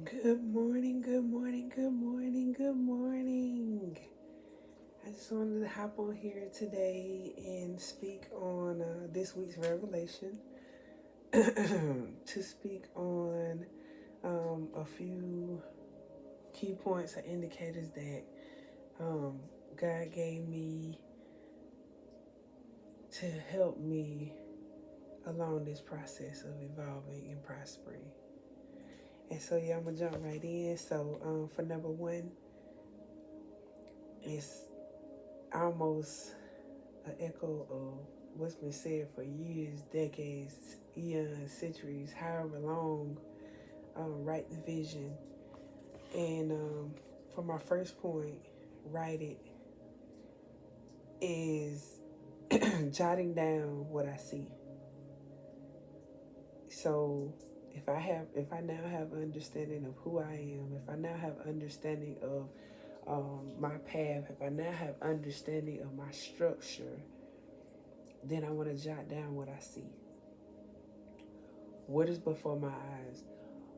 Good morning, good morning, good morning, good morning. I just wanted to hop on here today and speak on this week's revelation, to speak on a few key points or indicators that um, God gave me to help me along this process of evolving and prospering. And so, yeah, I'm gonna jump right in. So, for number one, it's almost an echo of what's been said for years, decades, eons, centuries, however long. Write the vision. And for my first point, write it is jotting down what I see. So if I now have understanding of who I am, if I now have understanding of my path, if I now have understanding of my structure, then I want to jot down what I see. What is before my eyes?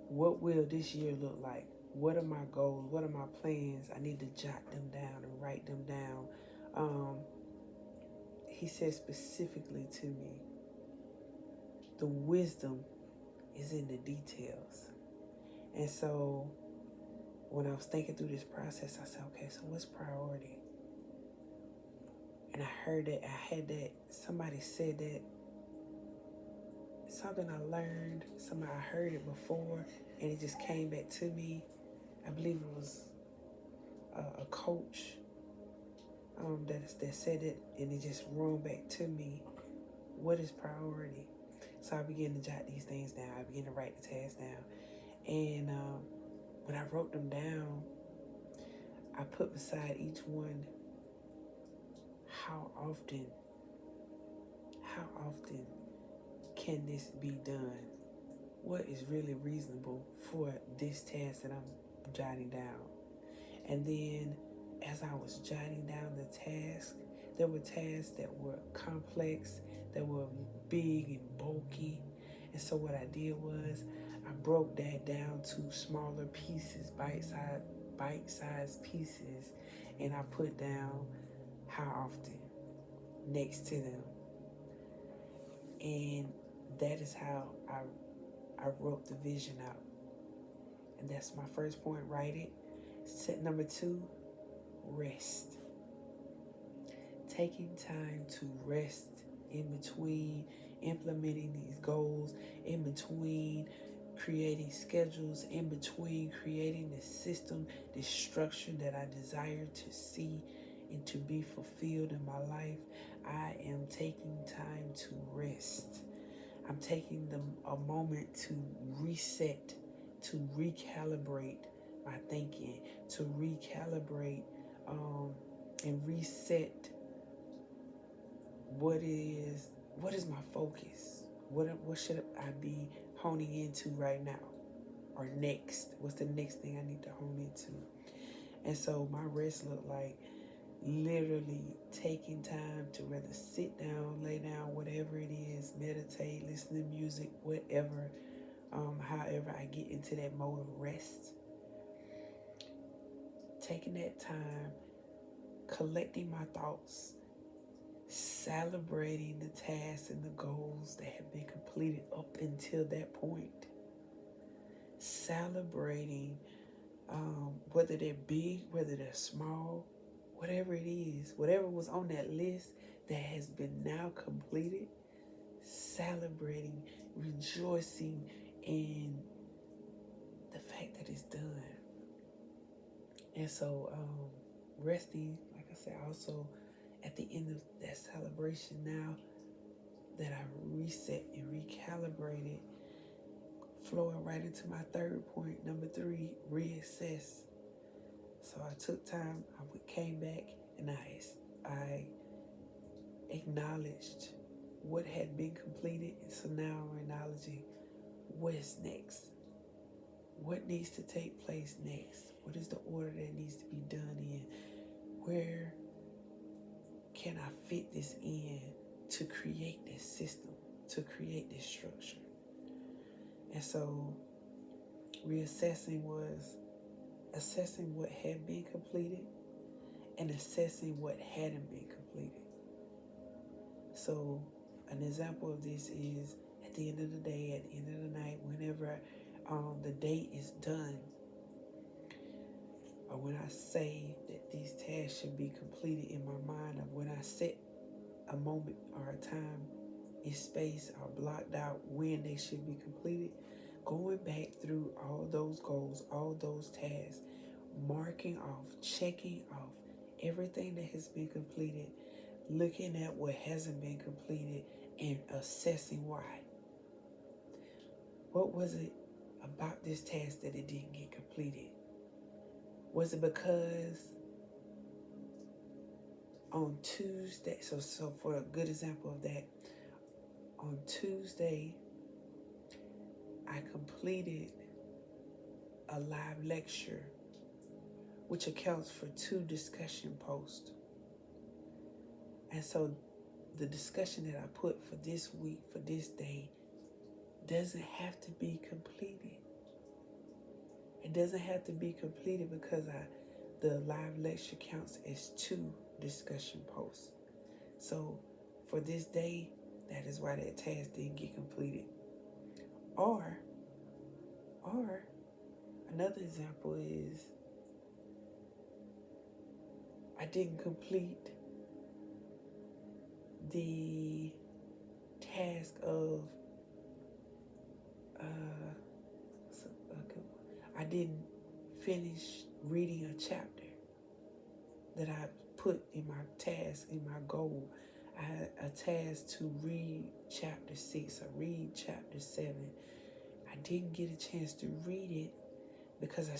What will this year look like? What are my goals? What are my plans? I need to jot them down and write them down. Um, he said specifically to me, the wisdom is in the details. And so when I was thinking through this process, I said, okay, so what's priority? And I heard that, I had that, somebody said that, something I learned, somebody I heard it before, and it just came back to me. I believe it was a coach that said it, and it just roamed back to me. What is priority? So I began to jot these things down. I began to write the tasks down, and when I wrote them down, I put beside each one how often, how often can this be done? What is really reasonable for this task that I'm jotting down? And then as I was jotting down the task, there were tasks that were complex, that were big and bulky. And so what I did was I broke that down to smaller pieces, bite-sized pieces, and I put down how often next to them. And that is how I wrote the vision out. And that's my first point, write it. Set number two, rest. Taking time to rest in between implementing these goals, in between creating schedules, in between creating this system, this structure that I desire to see and to be fulfilled in my life. I am taking time to rest. I'm taking a moment to reset, to recalibrate my thinking, to recalibrate and reset what is my focus? What should I be honing into right now? Or next? What's the next thing I need to hone into? And so my rest looked like literally taking time to rather sit down, lay down, whatever it is, meditate, listen to music, whatever. However, I get into that mode of rest, taking that time, collecting my thoughts, celebrating the tasks and the goals that have been completed up until that point, celebrating whether they're big, whether they're small, whatever it is, whatever was on that list that has been now completed, celebrating, rejoicing in the fact that it's done. And so, resting, like I said, also at the end of that celebration, now that I reset and recalibrated, flowing right into my third point, number three, reassess. So I took time, I came back, and I acknowledged what had been completed. And so now I'm acknowledging what's next. What needs to take place next? What is the order that needs to be done in? Where can I fit this in to create this system, to create this structure? And so Reassessing was assessing what had been completed and assessing what hadn't been completed. So an example of this is at the end of the day, at the end of the night, whenever the day is done, or when I say that these tasks should be completed in my mind, or when I set a moment or a time in space or blocked out when they should be completed, going back through all those goals, all those tasks, marking off, checking off everything that has been completed, looking at what hasn't been completed, and assessing why. What was it about this task that it didn't get completed? Was it because on Tuesday, so for a good example of that, on Tuesday, I completed a live lecture, which accounts for 2 discussion posts. And so the discussion that I put for this week, for this day, doesn't have to be completed. It doesn't have to be completed because the live lecture counts as 2 discussion posts. So for this day, that is why that task didn't get completed. Or another example is I didn't complete the task of I didn't finish reading a chapter that I put in my task, in my goal. I had a task to read chapter 6 or read chapter 7. I didn't get a chance to read it because I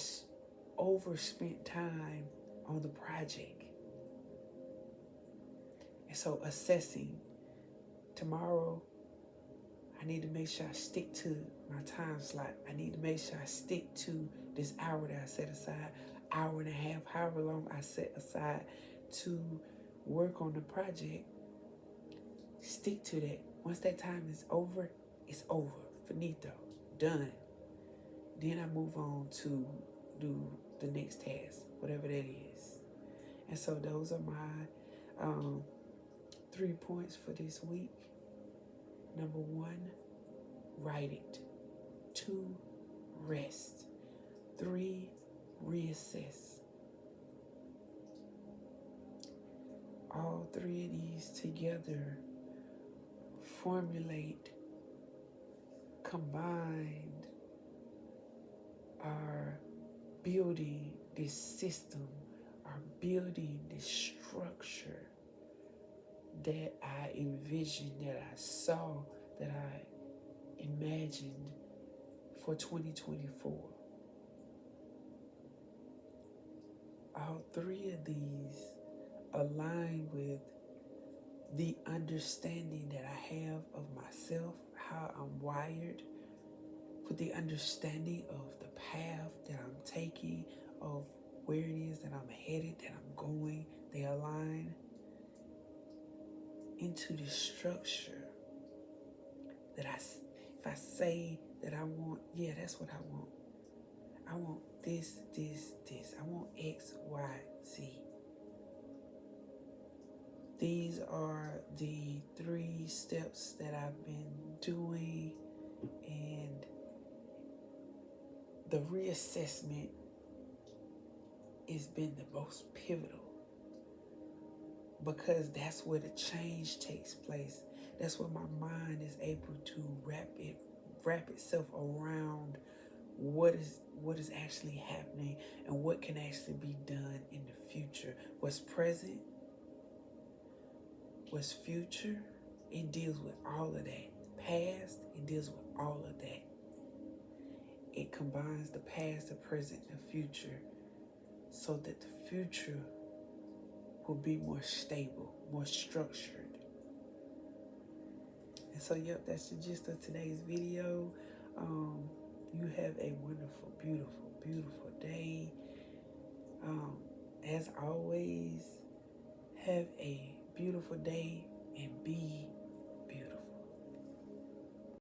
overspent time on the project. And so assessing, tomorrow, I need to make sure I stick to my time slot. I need to make sure I stick to this hour that I set aside, hour and a half, however long I set aside to work on the project. Stick to that. Once that time is over, it's over. Finito. Done. Then I move on to do the next task, whatever that is. And so those are my 3 points for this week. Number 1, write it. 2, rest. 3, reassess. All 3 of these together formulate, combined, are building this system, are building this structure that I envisioned, that I saw, that I imagined for 2024. All 3 of these align with the understanding that I have of myself, how I'm wired, with the understanding of the path that I'm taking, of where it is that I'm headed, that I'm going. They align into the structure that if I say that I want, yeah, that's what I want. I want this. I want X, Y, Z. These are the 3 steps that I've been doing, and the reassessment has been the most pivotal because that's where the change takes place. That's where my mind is able to wrap itself around what is actually happening and what can actually be done in the future. What's present, what's future, it deals with all of that. Past, it deals with all of that. It combines the past, the present, the future, so that the future will be more stable, more structured. And so, yep, that's the gist of today's video. You have a wonderful, beautiful, beautiful day. As always, have a beautiful day and be